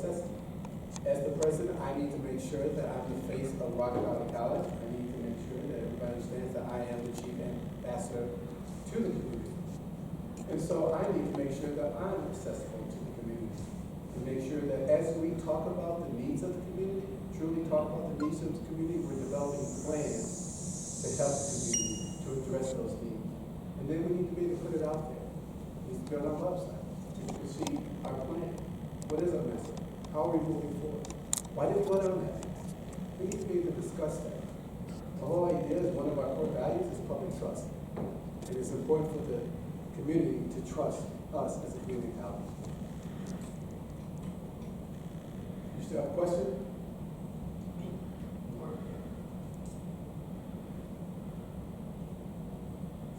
necessity. As the president, I need to make sure that I'm the face of Rock Valley College. I need to make sure that everybody understands that I am the chief ambassador to the community. And so I need to make sure that I'm accessible to the community. To make sure that as we talk about the needs of the community, truly talk about the needs of the community, we're developing plans to help the community to address those needs. And then we need to be able to put it out there. It needs to be on our website. You can see our plan. What is our message? How are we moving forward? Why did we go down that? We need to be able to discuss that. The whole idea is one of our core values is public trust. It is important for the community to trust us as a community college. You still have a question?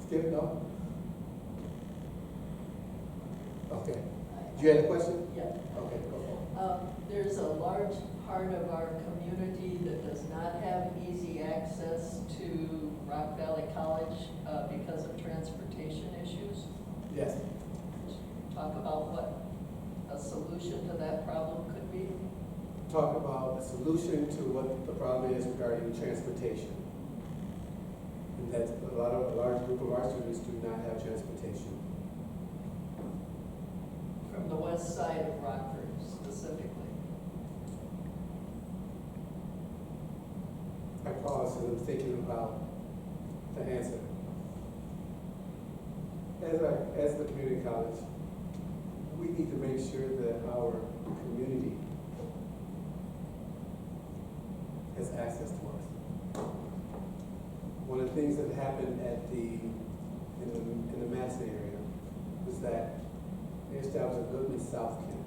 Skip, no? Okay. Do you have a question? Yeah. Okay, go for it. There's a large part of our community that does not have easy access to Rock Valley College because of transportation issues. Yes. Talk about what a solution to that problem could be. Talk about a solution to what the problem is regarding transportation. And that a large group of our students do not have transportation. From the west side of Rockford specifically. I pause and I'm thinking about the answer. As the community college, we need to make sure that our community has access to us. One of the things that happened in the Madison area was that they established a Goodman South campus.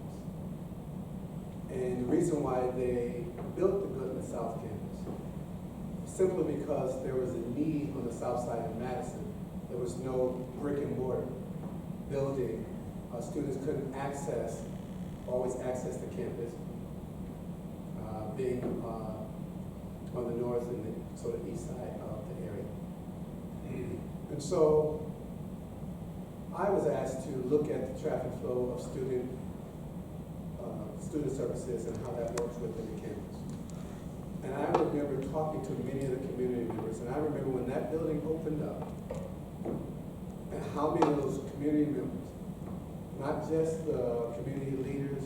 And the reason why they built the Goodman South campus, simply because there was a need on the south side of Madison. There was no brick and mortar building. Students couldn't always access the campus, being on the north and the sort of east side of the area. And so I was asked to look at the traffic flow of student services and how that works within the campus. And I remember talking to many of the community members, and I remember when that building opened up, and how many of those community members, not just the community leaders,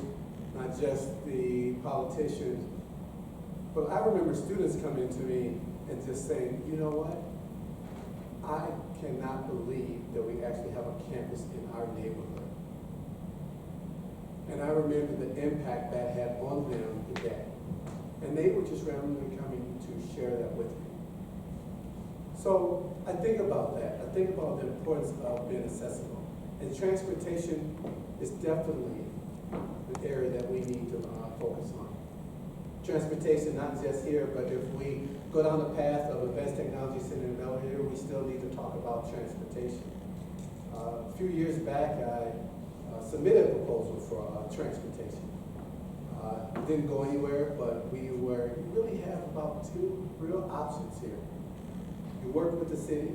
not just the politicians, but I remember students coming to me and just saying, you know what? I cannot believe that we actually have a campus in our neighborhood. And I remember the impact that had on them today. And they were just randomly coming to share that with me. So I think about that. I think about the importance of being accessible. And transportation is definitely the area that we need to focus on. Transportation, not just here, but if we go down the path of Advanced Technology Center in Belvedere, we still need to talk about transportation. A few years back, I submitted a proposal for transportation. It didn't go anywhere, but we really have about two real options here. You work with the city,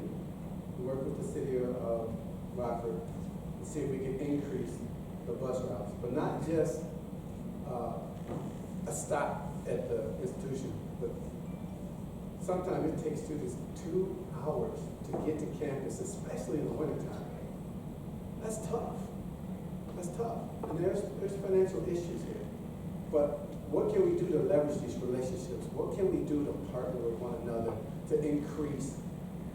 of Rockford, and see if we can increase the bus routes, but not just a stop at the institution, but sometimes it takes students 2 hours to get to campus, especially in the wintertime. That's tough. And there's financial issues here. But what can we do to leverage these relationships? What can we do to partner with one another to increase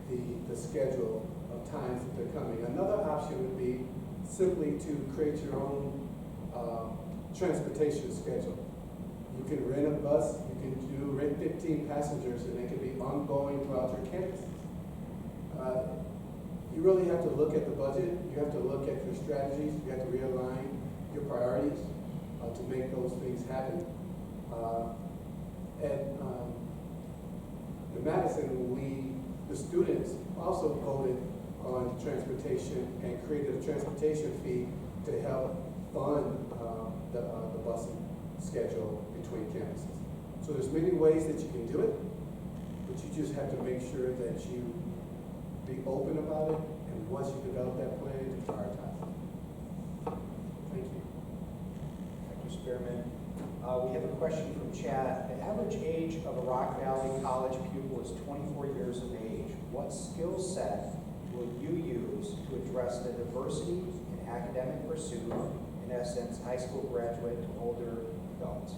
the schedule of times that they're coming? Another option would be simply to create your own transportation schedule. You can rent a bus, you can rent 15 passengers, and they can be ongoing throughout your campus. You really have to look at the budget, you have to look at your strategies, you have to realign your priorities to make those things happen. At Madison, the students also voted on transportation and created a transportation fee to help fund the busing schedule between campuses. So there's many ways that you can do it, but you just have to make sure that you be open about it, and once you develop that plan, to prioritize it. Thank you. Thank you, Spearman. We have a question from Chad. The average age of a Rock Valley College pupil is 24 years of age. What skill set will you use to address the diversity in academic pursuit, in essence, high school graduate to older adults?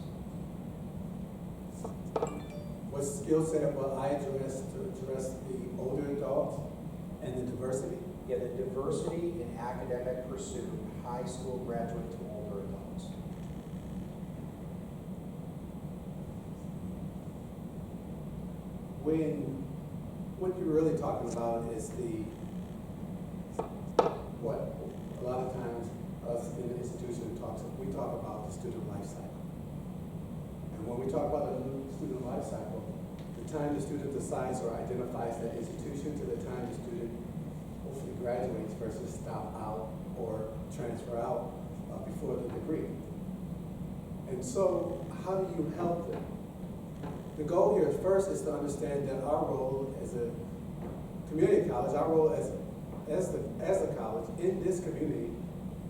What skill set will I address to address the older adults and the diversity? Yeah, the diversity in academic pursuit, high school graduate to older adults. What you're really talking about is what a lot of times us in the institution we talk about the student life cycle. And when we talk about the student life cycle, the time the student decides or identifies that institution to the time the student hopefully graduates versus stop out or transfer out before the degree. And so how do you help them? The goal here first is to understand that our role as a community college, our role as a college in this community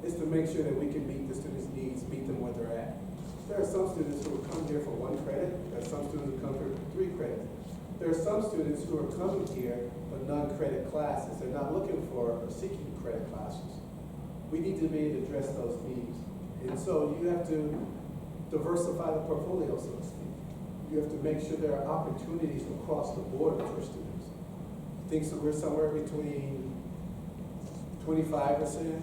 is to make sure that we can meet the students' needs, meet them where they're at. There are some students who will come here for 1 credit. There are some students who come here for 3 credits. There are some students who are coming here for non-credit classes. They're not looking for or seeking credit classes. We need to be able to address those needs. And so you have to diversify the portfolio, so to speak. You have to make sure there are opportunities across the board for students. I think so we're somewhere between 25%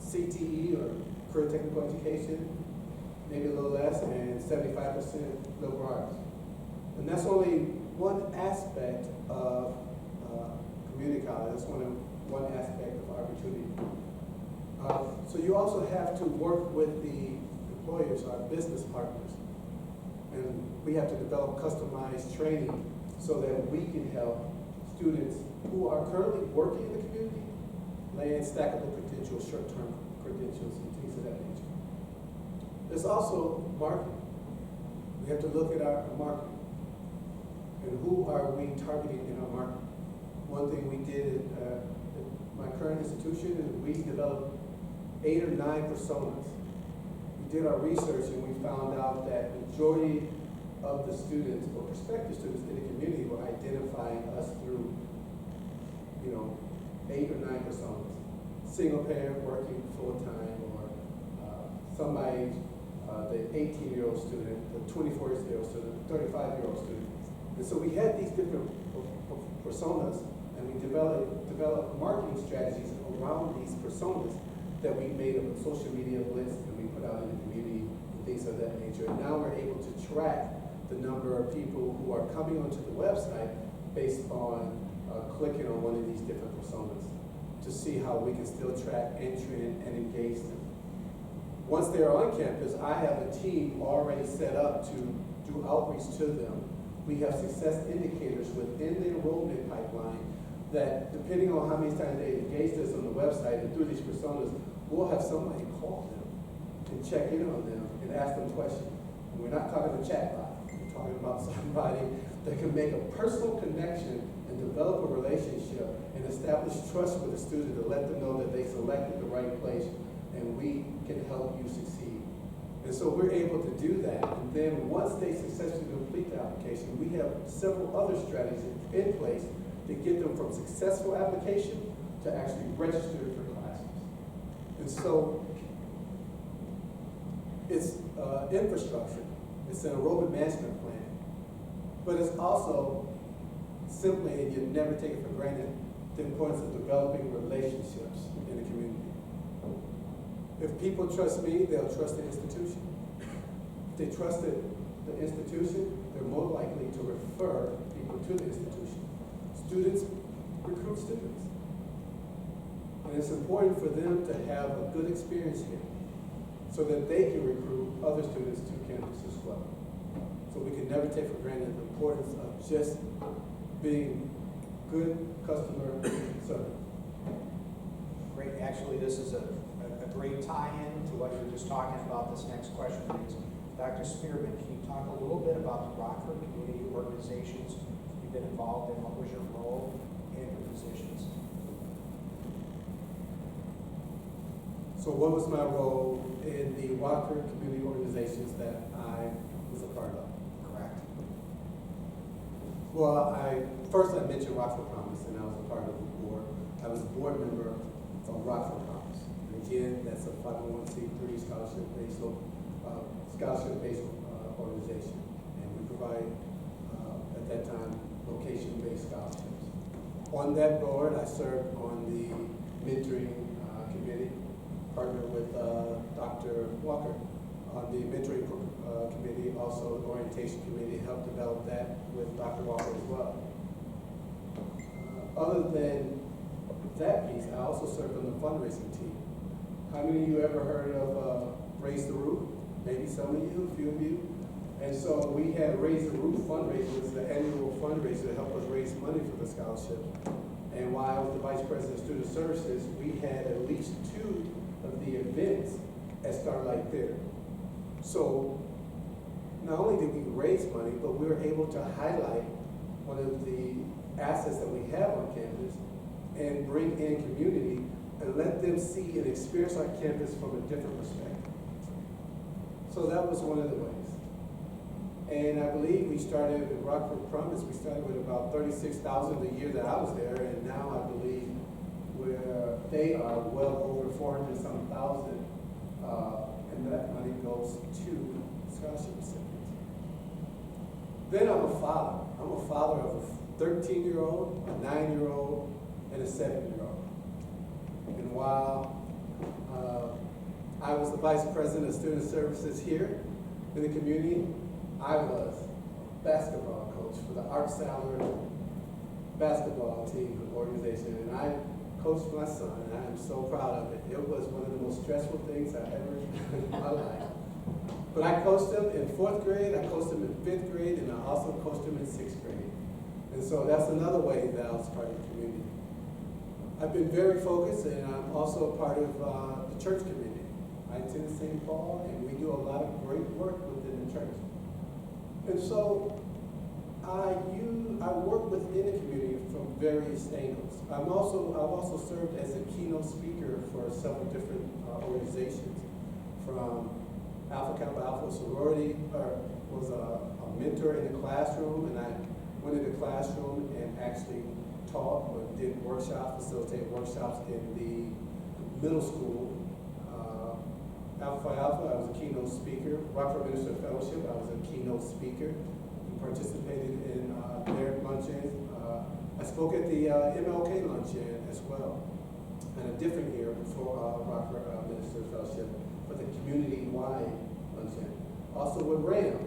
CTE or career technical education, maybe a little less, and 75% liberal arts. And that's only one aspect of community college. That's one aspect of opportunity. So you also have to work with the employers, our business partners. And we have to develop customized training so that we can help students who are currently working in the community land stackable credentials, short-term credentials, and things of that nature. There's also marketing. We have to look at our marketing. And who are we targeting in our marketing? One thing we did at my current institution is we developed 8 or 9 personas. We did our research and we found out that majority of the students or prospective students in the community were identifying us through, 8 or 9 personas. Single parent working full-time, or somebody, the 18-year-old student, the 24-year-old student, the 35-year-old student. And so we had these different personas, and we developed marketing strategies around these personas that we made a social media list and we put out in the community and things of that nature. And now we're able to track the number of people who are coming onto the website based on clicking on one of these different personas to see how we can still track entry and engage them. Once they're on campus, I have a team already set up to do outreach to them. We have success indicators within the enrollment pipeline that, depending on how many times they engage us on the website and through these personas, we'll have somebody call them and check in on them and ask them questions. And we're not talking a chatbot. We're talking about somebody that can make a personal connection and develop a relationship and establish trust with the student to let them know that they selected the right place and we can help you succeed. And so we're able to do that. And then once they successfully complete the application, we have several other strategies in place to get them from successful application to actually register for classes. And so it's infrastructure, it's an enrollment management plan, but it's also simply, and you never take it for granted, the importance of developing relationships in the community. If people trust me, they'll trust the institution. If they trust the institution, they're more likely to refer people to the institution. Students recruit students. And it's important for them to have a good experience here so that they can recruit other students to campus as well. So we can never take for granted the importance of just being good customer service. Great. Actually, this is a great tie-in to what you were just talking about. This next question is, Dr. Spearman, can you talk a little bit about the Rockford community organizations you've been involved in? What was your role and your positions? So what was my role in the Rockford community organizations that I was a part of? Correct. Well, first I mentioned Rockford Promise, and I was a part of the board. I was a board member of Rockford Promise. And again, that's a 501c3 scholarship-based organization. And we provide, at that time, location-based scholarships. On that board, I served on the mentoring committee, partnered with Dr. Walker on the mentoring committee, also the orientation committee, helped develop that with Dr. Walker as well. Other than that piece, I also served on the fundraising team. How many of you ever heard of Raise the Roof? Maybe some of you, a few of you. And so we had Raise the Roof fundraiser, which is the annual fundraiser to help us raise money for the scholarship. And while I was the vice president of student services, we had at least 2 of the events at Starlight Theater. So not only did we raise money, but we were able to highlight one of the assets that we have on campus and bring in community and let them see and experience our campus from a different perspective. So that was one of the ways. And I believe we started with Rockford Promise, we started with about $36,000 the year that I was there, and now I believe where they are well over 400-some thousand, and that money goes to scholarship recipients. Then I'm a father. I'm a father of a 13-year-old, a 9-year-old, and a 7-year-old. And while I was the vice president of student services here in the community, I was a basketball coach for the Art Salad basketball team organization, and I coached my son, and I am so proud of it. It was one of the most stressful things I ever done in my life. But I coached him in 4th grade, I coached him in 5th grade, and I also coached him in 6th grade. And so that's another way that I was part of the community. I've been very focused, and I'm also a part of the church community. I attend St. Paul, and we do a lot of great work within the church. And so I work within the community from various angles. I've also served as a keynote speaker for several different organizations, from Alpha Kappa Alpha sorority, was a mentor in the classroom, and I went in the classroom and actually taught or did workshops, facilitated workshops in the middle school. Alpha Phi Alpha, I was a keynote speaker. Rockford Minister Fellowship, I was a keynote speaker. We participated in their luncheons. I spoke at the MLK luncheon as well, in a different year before Rockford Minister Fellowship, but the community-wide luncheon. Also with RAM.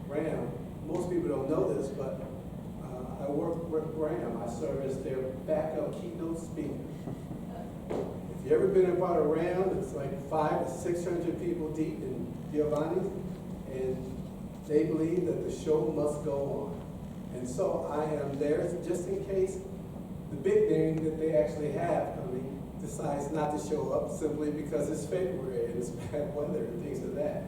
RAM, most people don't know this, but I work with RAM. I serve as their backup keynote speaker. If you've ever been a part of RAM, it's like 500 to 600 people deep in Giovanni's, and they believe that the show must go on. And so I am there just in case the big name that they actually have coming decides not to show up simply because it's February and it's bad weather and things like that.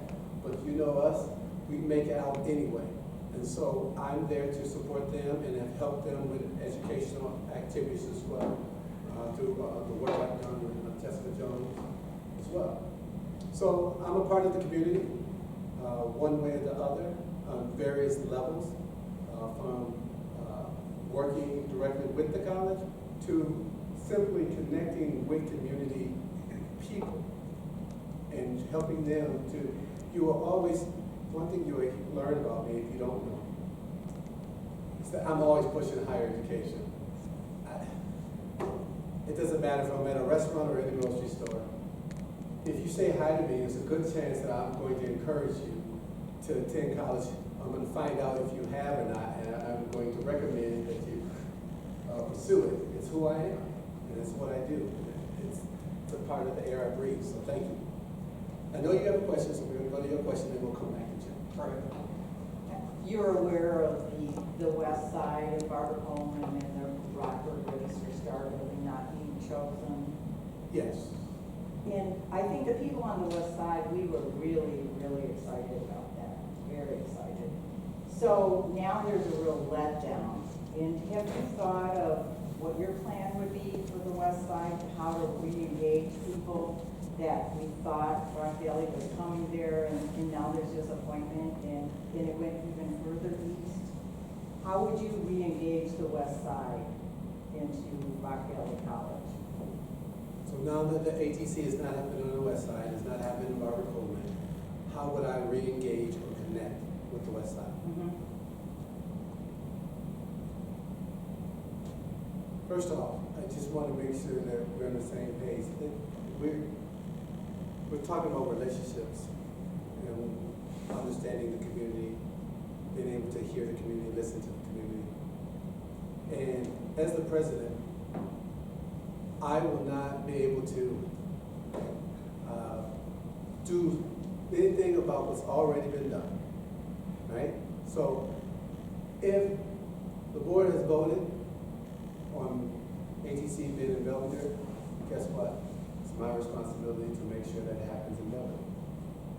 But you know us, we make it out anyway. And so I'm there to support them and have helped them with educational activities as well, through the work I've done with Jessica Jones as well. So I'm a part of the community, one way or the other, on various levels, from working directly with the college to simply connecting with community people and helping them to, you will always, one thing you will learn about me if you don't know, is that I'm always pushing higher education. It doesn't matter if I'm at a restaurant or in the grocery store. If you say hi to me, there's a good chance that I'm going to encourage you to attend college. I'm going to find out if you have or not, and I'm going to recommend that you pursue it. It's who I am, and it's what I do. It's a part of the air I breathe, so thank you. I know you have a question, so we're going to go to your question, and we'll come back to you. Perfect. You're aware of the west side of our home and the Rockford Register Star building not being chosen. Yes. And I think the people on the west side, we were really, really excited about that, very excited. So now there's a real letdown. And have you thought of what your plan would be for the west side, how to re-engage people that we thought Rock Valley was coming there, and now there's disappointment, and it went even further east. How would you re-engage the west side into Rock Valley College? So now that the ATC is not happening on the west side, it's not happening in Barbara Coleman, how would I re-engage or connect with the west side? First off, I just want to make sure that we're on the same page. We're talking about relationships, understanding the community, being able to hear the community, listen to the community. And as the president, I will not be able to do anything about what's already been done, right? So if the board has voted on ATC being in Belvedere, guess what? It's my responsibility to make sure that it happens in Belvedere.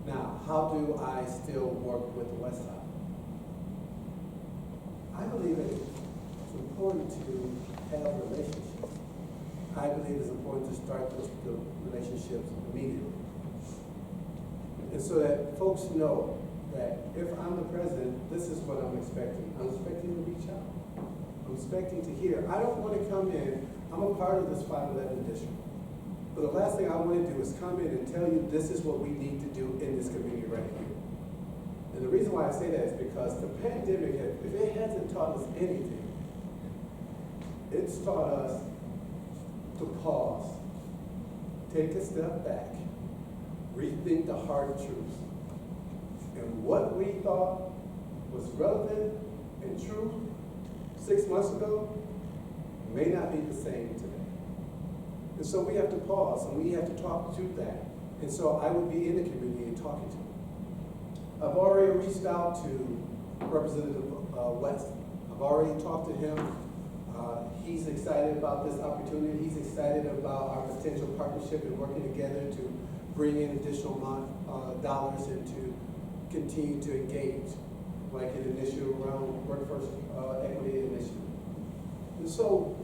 Now, how do I still work with the west side? I believe it's important to have relationships. I believe it's important to start the relationships immediately. And so that folks know that if I'm the president, this is what I'm expecting. I'm expecting to reach out. I'm expecting to hear. I don't want to come in, I'm a part of this 511 district. But the last thing I want to do is come in and tell you this is what we need to do in this community right here. And the reason why I say that is because the pandemic, if it hasn't taught us anything, it's taught us to pause, take a step back, rethink the hard truths. And what we thought was relevant and true 6 months ago may not be the same today. And so we have to pause and we have to talk to that. And so I would be in the community and talking to them. I've already reached out to Representative West. I've already talked to him. He's excited about this opportunity. He's excited about our potential partnership and working together to bring in additional dollars and to continue to engage, like an initiative around workforce equity initiative. And so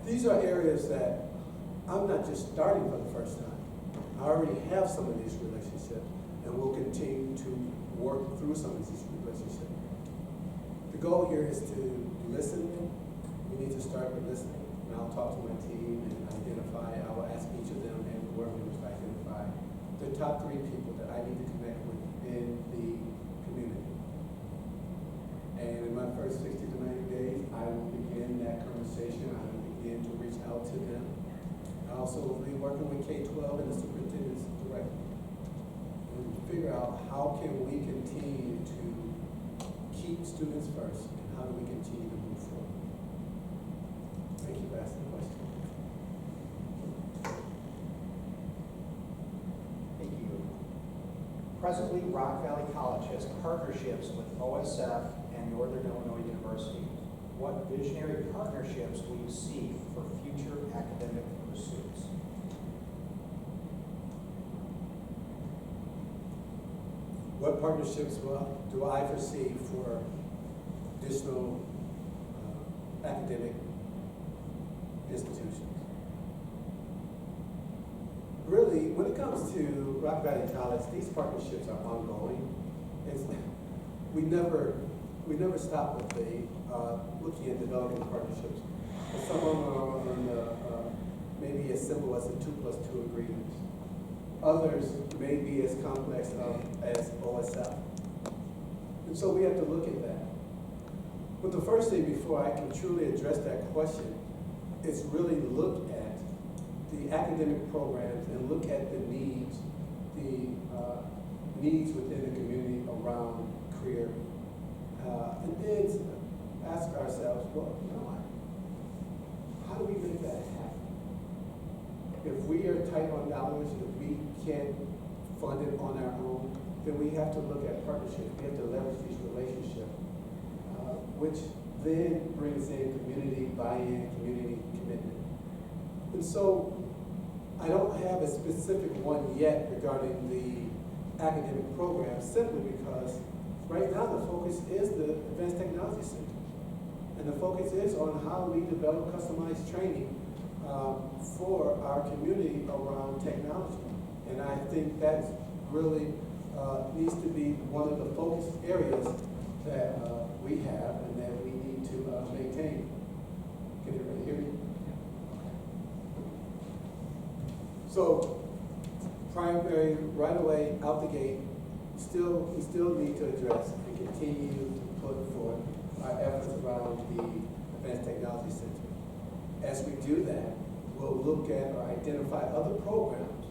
these are areas that I'm not just starting for the first time. I already have some of these relationships, and we'll continue to work through some of these relationships. The goal here is to listen. We need to start with listening. And I'll talk to my team and identify, I will ask each of them and the board members to identify the top 3 people that I need to connect with in the community. And in my first 60 to 90 days, I will begin that conversation. I will begin to reach out to them. I also will be working with K-12 and the superintendents directly and figure out how can we continue to keep students first and how do we continue to move forward. Thank you for asking the question. Thank you. Presently, Rock Valley College has partnerships with OSF and Northern Illinois University. What visionary partnerships do you seek for future academic pursuits? What partnerships do I foresee for additional academic institutions? Really, when it comes to Rock Valley College, these partnerships are ongoing. We never stop with looking at developing partnerships. Some of them are on maybe as simple as a 2+2 agreements. Others may be as complex as OSF. And so we have to look at that. But the first thing before I can truly address that question is really look at the academic programs and look at the needs within the community around career. And then ask ourselves, well, how do we make that happen? If we are tight on dollars, if we can't fund it on our own, then we have to look at partnerships. We have to leverage these relationships, which then brings in community buy-in, community commitment. And so I don't have a specific one yet regarding the academic program, simply because right now the focus is the Advanced Technology Center. And the focus is on how we develop customized training for our community around technology. And I think that really needs to be one of the focus areas that we have and that we need to maintain. Can everybody hear me? So, primary, right away, out the gate, we still need to address and continue to put forth our efforts around the Advanced Technology Center. As we do that, we'll look at or identify other programs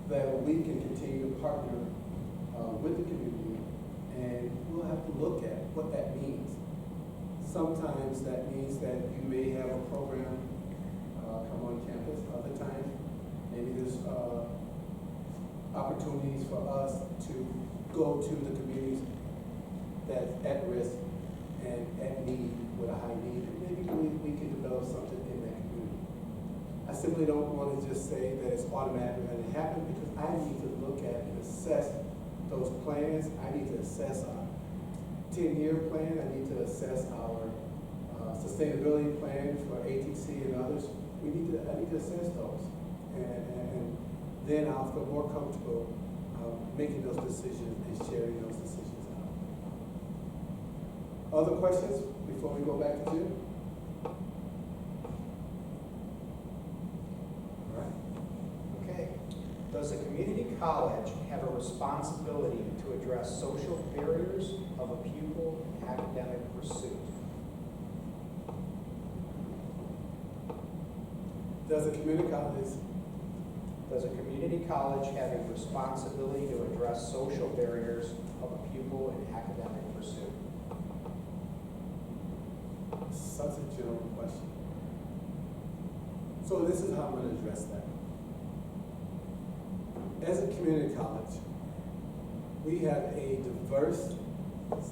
that we can continue to partner with the community, and we'll have to look at what that means. Sometimes that means that you may have a program come on campus. Other times, maybe there's opportunities for us to go to the communities that's at risk and at need, with a high need, and maybe we can develop something in that community. I simply don't want to just say that it's automatically going to happen, because I need to look at and assess those plans. I need to assess our 10-year plan. I need to assess our sustainability plan for ATC and others. I need to assess those, and then I'll feel more comfortable making those decisions and sharing those decisions out. Other questions before we go back to Jim? All right. Okay. Does a community college have a responsibility to address social barriers of a pupil in academic pursuit? Does a community college have a responsibility to address social barriers of a pupil in academic pursuit? Such a general question. So this is how I'm going to address that. As a community college, we have a diverse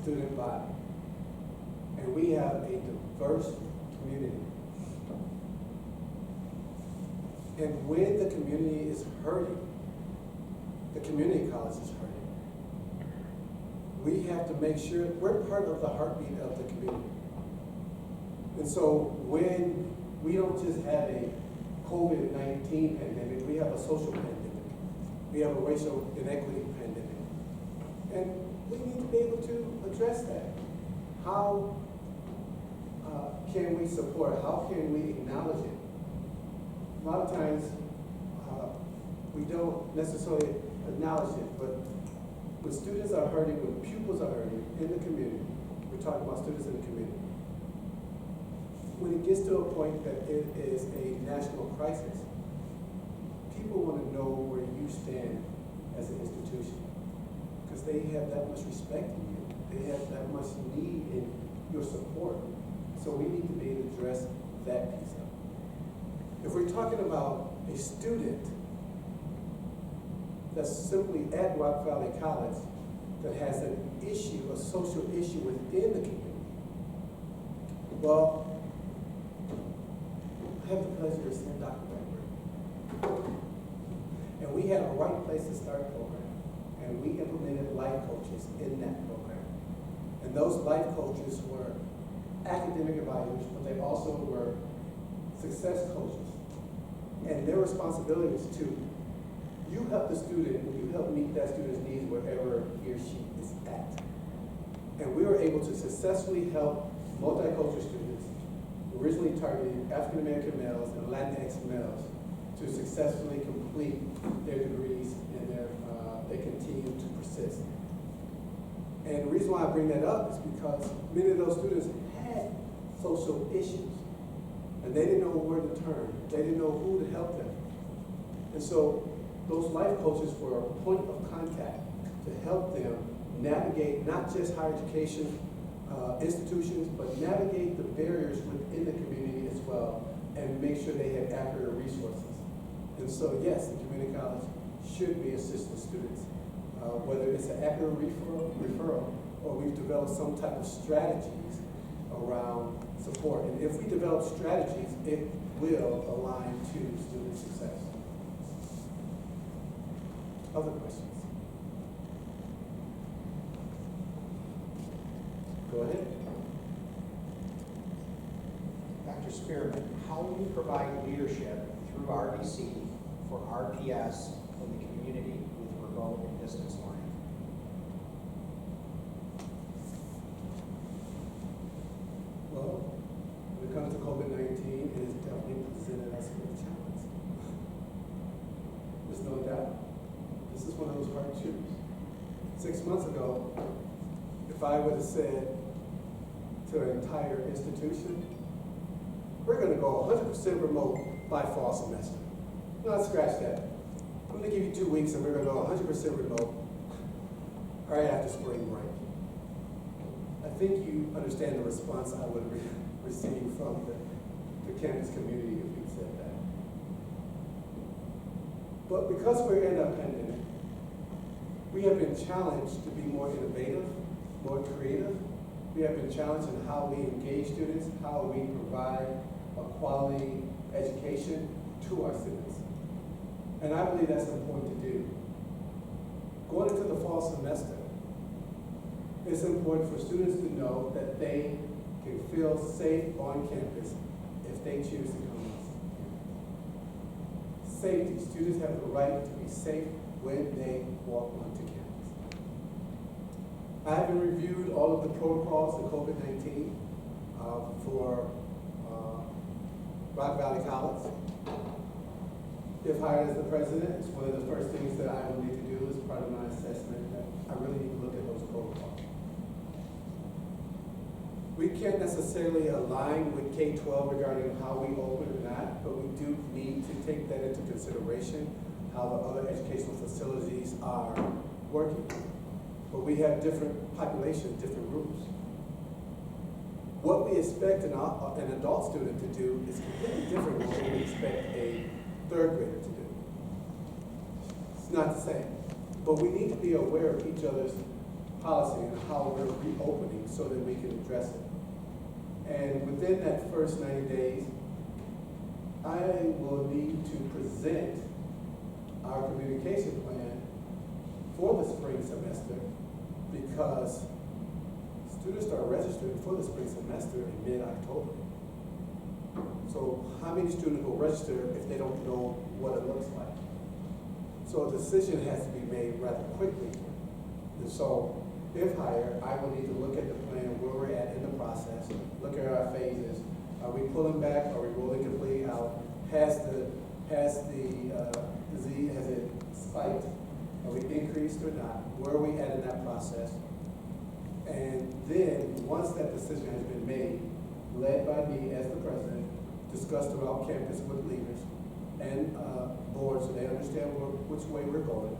student body, and we have a diverse community. And when the community is hurting, the community college is hurting, we have to make sure we're part of the heartbeat of the community. And so when we don't just have a COVID-19 pandemic, we have a social pandemic. We have a racial inequity pandemic. And we need to be able to address that. How can we support? How can we acknowledge it? A lot of times, we don't necessarily acknowledge it, but when students are hurting, when pupils are hurting in the community, we're talking about students in the community, when it gets to a point that it is a national crisis, people want to know where you stand as an institution, because they have that much respect in you. They have that much need in your support. So we need to be able to address that piece of it. If we're talking about a student that's simply at Rock Valley College that has an issue, a social issue within the community, well, I have the pleasure of seeing Dr. Blackburn. And we had a right place to start program, and we implemented life coaches in that program. And those life coaches were academic advisors, but they also were success coaches. And their responsibility is to, you help the student and you help meet that student's needs wherever he or she is at. And we were able to successfully help multicultural students, originally targeting African American males and Latinx males, to successfully complete their degrees, and they continue to persist. And the reason why I bring that up is because many of those students had social issues, and they didn't know where to turn. They didn't know who to help them. And so those life coaches were a point of contact to help them navigate not just higher education institutions, but navigate the barriers within the community as well, and make sure they had accurate resources. And so yes, the community college should be assisting students, whether it's an accurate referral or we've developed some type of strategies around support. And if we develop strategies, it will align to student success. Other questions? Go ahead. Dr. Dr. Spearman, how will you provide leadership through RVC for RPS in the community with remote and distance learning? Well, when it comes to COVID-19, it has definitely presented us with a challenge. There's no doubt. This is one of those hard shoes. 6 months ago, if I would have said to an entire institution, we're going to go 100% remote by fall semester. No, scratch that. I'm going to give you 2 weeks and we're going to go 100% remote right after spring break. I think you understand the response I would receive from the campus community if we said that. But because we're in a pandemic, we have been challenged to be more innovative, more creative. We have been challenged in how we engage students, how we provide a quality education to our students. And I believe that's important to do. Going into the fall semester, it's important for students to know that they can feel safe on campus if they choose to come on campus. Safety. Students have the right to be safe when they walk onto campus. I haven't reviewed all of the protocols of COVID-19 for Rock Valley College. If hired as the president, it's one of the first things that I will need to do as part of my assessment that I really need to look at those protocols. We can't necessarily align with K-12 regarding how we open or not, but we do need to take that into consideration, how the other educational facilities are working. But we have different populations, different groups. What we expect an adult student to do is completely different than what we expect a third grader to do. It's not the same. But we need to be aware of each other's policy and how we're reopening so that we can address it. And within that first 90 days, I will need to present our communication plan for the spring semester because students start registering for the spring semester in mid-October. So how many students will register if they don't know what it looks like? So a decision has to be made rather quickly. And so if hired, I will need to look at the plan, where we're at in the process, look at our phases. Are we pulling back? Are we rolling completely out? Has the disease, has it spiked? Are we increased or not? Where are we at in that process? And then, once that decision has been made, led by me as the president, discussed throughout campus with leaders and boards so they understand which way we're going,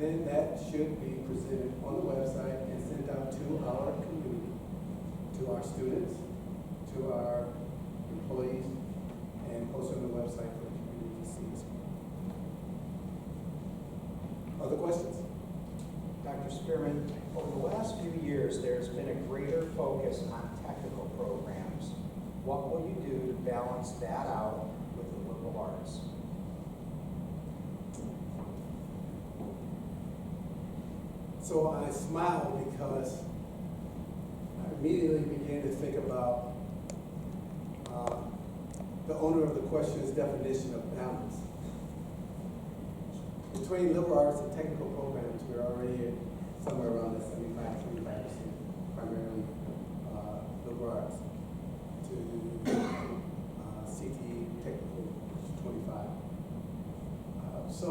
then that should be presented on the website and sent out to our community, to our students, to our employees, and posted on the website for the community to see as well. Other questions? Dr. Spearman, over the last few years, there's been a greater focus on technical programs. What will you do to balance that out with the liberal arts? So I smiled because I immediately began to think about the owner of the question's definition of balance. Between liberal arts and technical programs, we're already at somewhere around the 75% primarily liberal arts to CTE technical, which is 25. So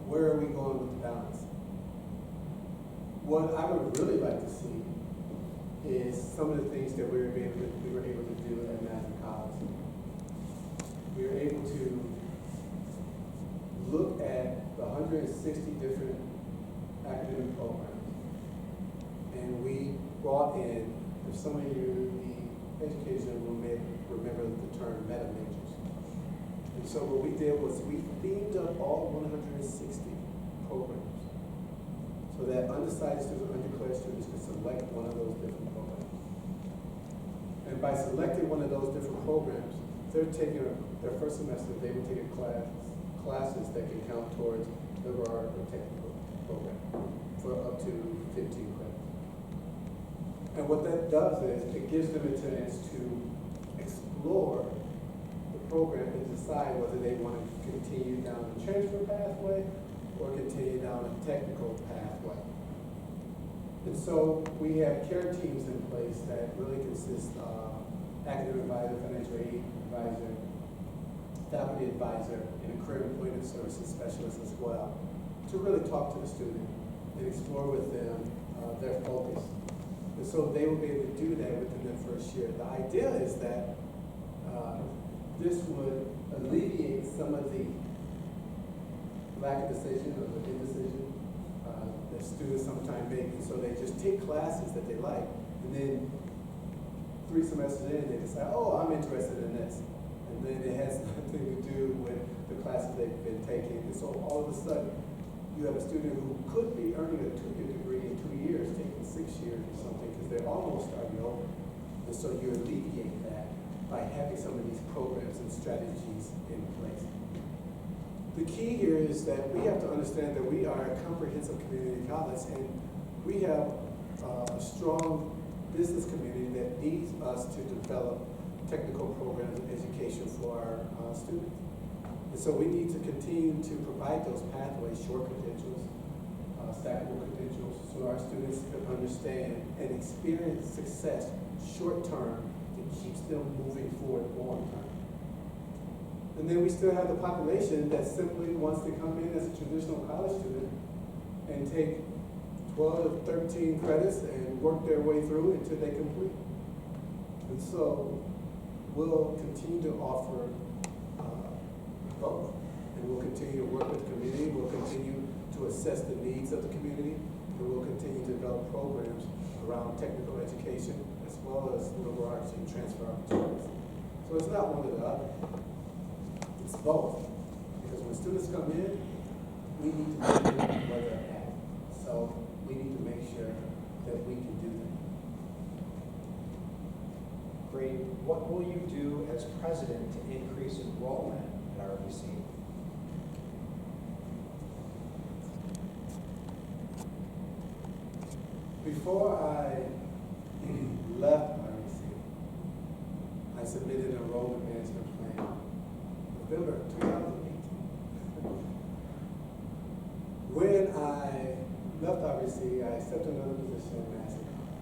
where are we going with the balance? What I would really like to see is some of the things that we were able to do at Madison College. We were able to look at the 160 different academic programs, and we brought in, if some of you, the education will remember the term meta majors. And so what we did was we themed up all 160 programs, so that undecided students, undeclared students could select one of those different programs. And by selecting one of those different programs, they're taking their first semester, they would take classes that can count towards liberal art or technical program for up to 15 credits. And what that does is it gives them a chance to explore explore the program and decide whether they want to continue down the transfer pathway or continue down a technical pathway. And so we have care teams in place that really consist of academic advisor, financial aid advisor, faculty advisor, and a career employment services specialist as well, to really talk to the student and explore with them their focus. And so they will be able to do that within their first year. The idea is that this would alleviate some of the lack of decision or the indecision that students sometimes make. And so they just take classes that they like, and then 3 semesters in, they decide, oh, I'm interested in this. And then it has nothing to do with the classes they've been taking. And so all of a sudden, you have a student who could be earning a 2-year degree in 2 years, taking 6 years or something, because they're almost starting over. And so you alleviate that by having some of these programs and strategies in place. The key here is that we have to understand that we are a comprehensive community college, and we have a strong business community that needs us to develop technical programs of education for our students. And so we need to continue to provide those pathways, short credentials, stackable credentials, so our students can understand and experience success short term that keeps them moving forward long term. And then we still have the population that simply wants to come in as a traditional college student and take 12 to 13 credits and work their way through until they complete. And so we'll continue to offer both. And we'll continue to work with the community. We'll continue to assess the needs of the community. And we'll continue to develop programs around technical education as well as liberal arts and transfer opportunities. So it's not one or the other. It's both. Because when students come in, we need to meet them where they're at. So we need to make sure that we can do that. Great. What will you do as president to increase enrollment at RVC? Before I left RVC, I submitted an enrollment management plan November 2018. When I left RVC, I accepted another position in Master College,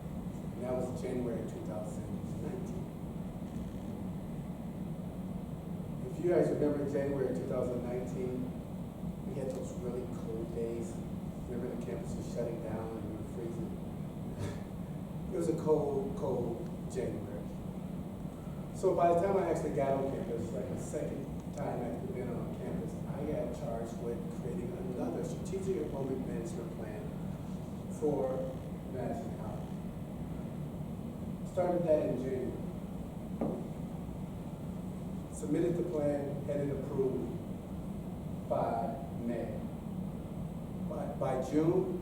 and that was January 2019. If you guys remember January 2019, we had those really cold days. Remember the campus was shutting down and we were freezing. It was a cold, cold January. So by the time I actually got on campus, like the second time after being on campus, I got charged with creating another strategic enrollment management plan for Madison College. Started that in January. Submitted the plan, had it approved by May. By June,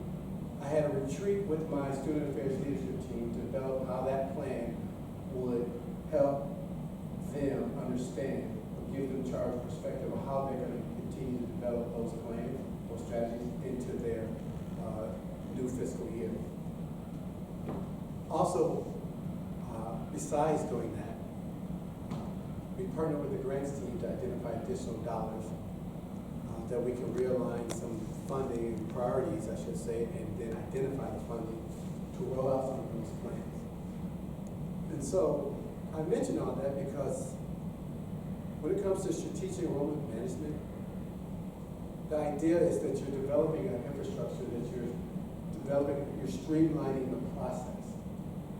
I had a retreat with my student affairs leadership team to develop how that plan would help them understand, or give them charge perspective of how they're going to continue to develop those plans, those strategies into their new fiscal year. Also, besides doing that, we partnered with the grants team to identify additional dollars that we can realign some funding priorities, I should say, and then identify the funding to roll out some of those plans. And so I mention all that because when it comes to strategic enrollment management, the idea is that you're developing an infrastructure, that you're streamlining the process.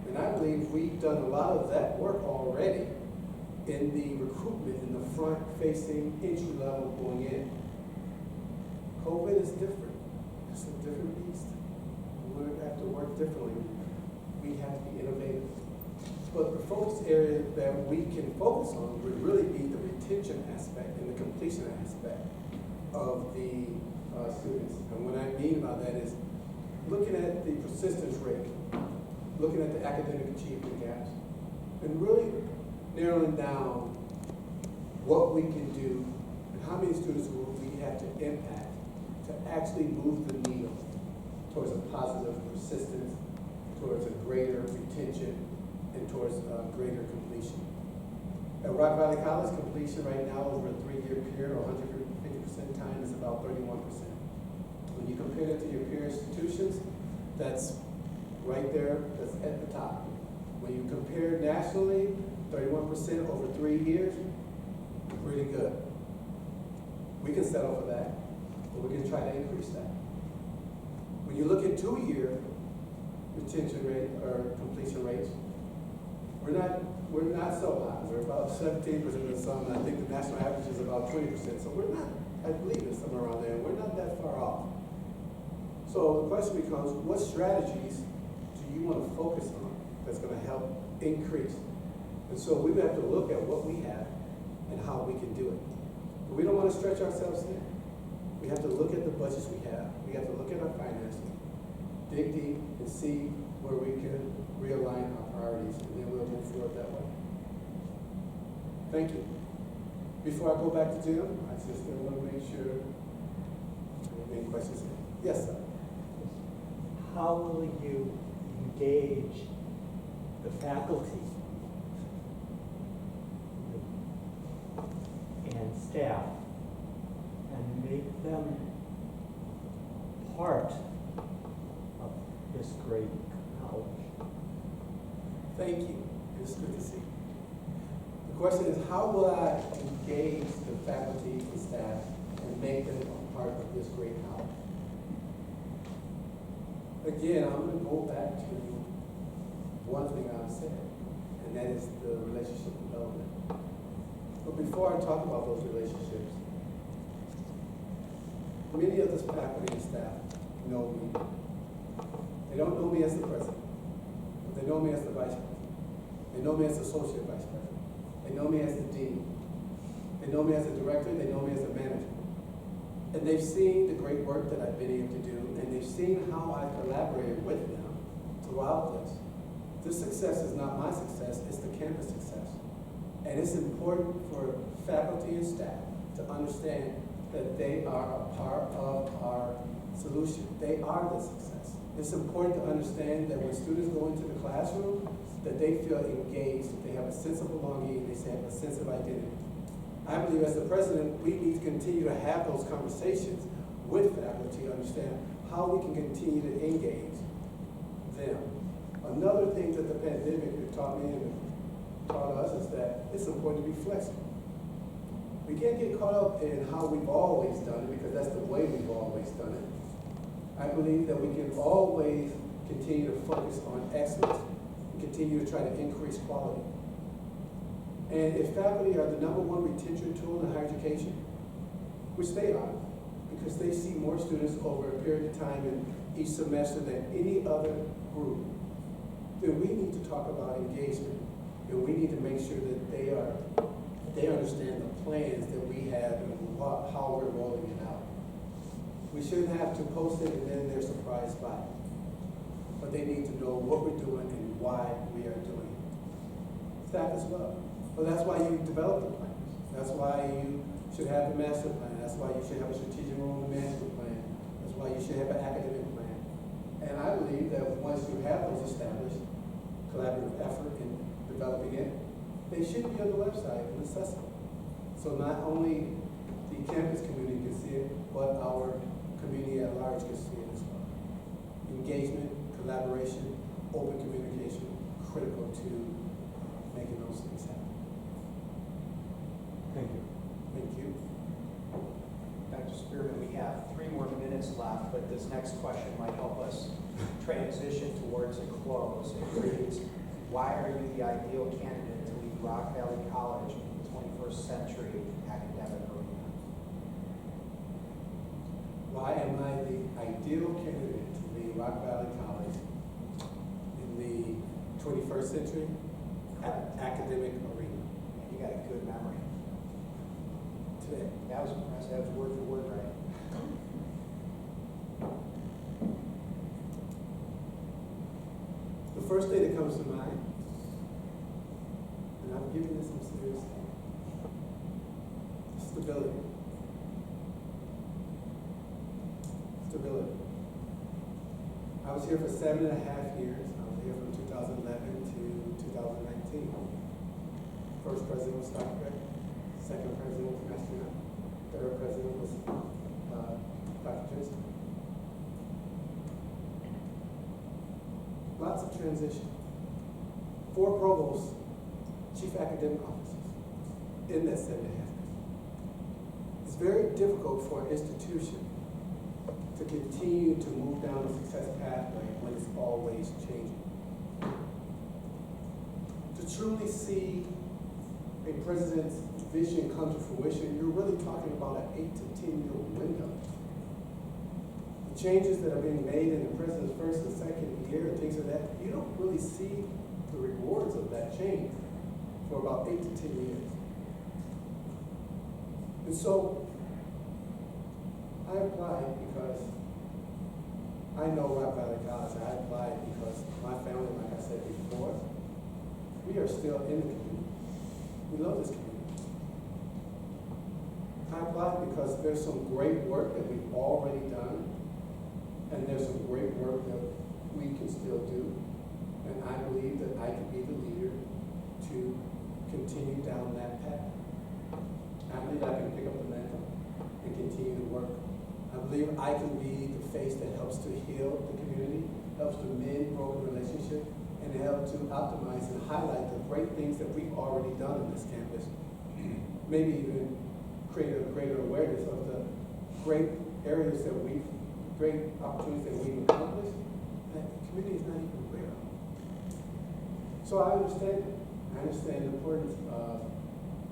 And I believe we've done a lot of that work already in the recruitment, in the front-facing entry level going in. COVID is different. It's a different beast. We're going to have to work differently. We have to be innovative. But the focus area that we can focus on would really be the retention aspect and the completion aspect of the students. And what I mean by that is looking at the persistence rate, looking at the academic achievement gaps, and really narrowing down what we can do and how many students will we have to impact to actually move the needle towards a positive persistence, towards a greater retention, and towards a greater completion. At Rock Valley College, completion right now over a 3-year period, or 150% time, is about 31%. When you compare it to your peer institutions, that's right there, that's at the top. When you compare nationally, 31% over 3 years, pretty good. We can settle for that, but we can try to increase that. When you look at 2-year retention rate or completion rates, we're not so high. We're about 17% of some, and I think the national average is about 20%. So we're not, I believe it's somewhere around there. We're not that far off. So the question becomes, what strategies do you want to focus on that's going to help increase? And so we have to look at what we have and how we can do it. But we don't want to stretch ourselves thin. We have to look at the budgets we have. We have to look at our finances, dig deep, and see where we can realign our priorities, and then we'll move forward that way. Thank you. Before I go back to Jim, I just want to make sure any questions. Yes, sir. How will you engage the faculty and staff and make them part of this great college? Thank you. It's good to see you. The question is, how will I engage the faculty and staff and make them a part of this great college? Again, I'm going to go back to one thing I've said, and that is the relationship development. But before I talk about those relationships, many of the faculty and staff know me. They don't know me as the president, but they know me as the vice president. They know me as the associate vice president. They know me as the dean. They know me as a director. They know me as a manager. And they've seen the great work that I've been able to do, and they've seen how I collaborated with them throughout this. This success is not my success, it's the campus success. And it's important for faculty and staff to understand that they are a part of our solution. They are the success. It's important to understand that when students go into the classroom, that they feel engaged, that they have a sense of belonging, they have a sense of identity. I believe as the president, we need to continue to have those conversations with faculty to understand how we can continue to engage them. Another thing that the pandemic taught me and taught us is that it's important to be flexible. We can't get caught up in how we've always done it, because that's the way we've always done it. I believe that we can always continue to focus on excellence and continue to try to increase quality. And if faculty are the #1 retention tool in higher education, which they are, because they see more students over a period of time in each semester than any other group, then we need to talk about engagement. And we need to make sure that they understand the plans that we have and how we're rolling it out. We shouldn't have to post it and then they're surprised by it. But they need to know what we're doing and why we are doing it. Staff as well. Well, that's why you develop the plans. That's why you should have the master plan. That's why you should have a strategic role management plan. That's why you should have an academic plan. And I believe that once you have those established, collaborative effort in developing it, they should be on the website and accessible. So not only the campus community can see it, but our community at large can see it as well. Engagement, collaboration, open communication, critical to making those things happen. Thank you. Thank you. Dr. Spearman, we have 3 more minutes left, but this next question might help us transition towards a close. It reads, why are you the ideal candidate to lead Rock Valley College in the 21st century academic arena? Why am I the ideal candidate to lead Rock Valley College in the 21st century academic arena? You got a good memory. Today. That was impressive. That was word for word, right? The first thing that comes to mind, and I'm giving this some serious thought, stability. Stability. I was here for 7.5 years. I was here from 2011 to 2019. First president was Dr. Beck, second president was Master Young, third president was Dr. Jensen. Lots of transition. 4 provosts, chief academic officers in that 7.5 years. It's very difficult for an institution to continue to move down the success pathway when it's always changing. To truly see a president's vision come to fruition, you're really talking about an 8 to 10 year window. The changes that are being made in the president's first and second year and things like that, you don't really see the rewards of that change for about 8 to 10 years. And so I applied because I know Rock Valley College. I applied because my family, like I said before, we are still in the community. We love this community. I applied because there's some great work that we've already done, and there's some great work that we can still do. And I believe that I can be the leader to continue down that path. I believe I can pick up the mantle and continue to work. I believe I can be the face that helps to heal the community, helps to mend broken relationships, and help to optimize and highlight the great things that we've already done on this campus. Maybe even create a greater awareness of the great areas that great opportunities that we've accomplished that the community is not even aware of. So I understand it. I understand the importance of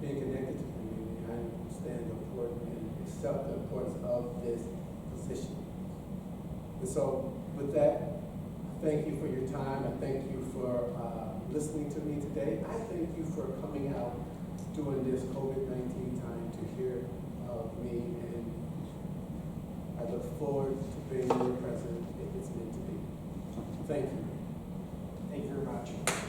being connected to the community. I understand the importance and accept the importance of this position. And so with that, thank you for your time. I thank you for listening to me today. I thank you for coming out during this COVID-19 time to hear me, and I look forward to being your president if it's meant to be. Thank you. Thank you very much.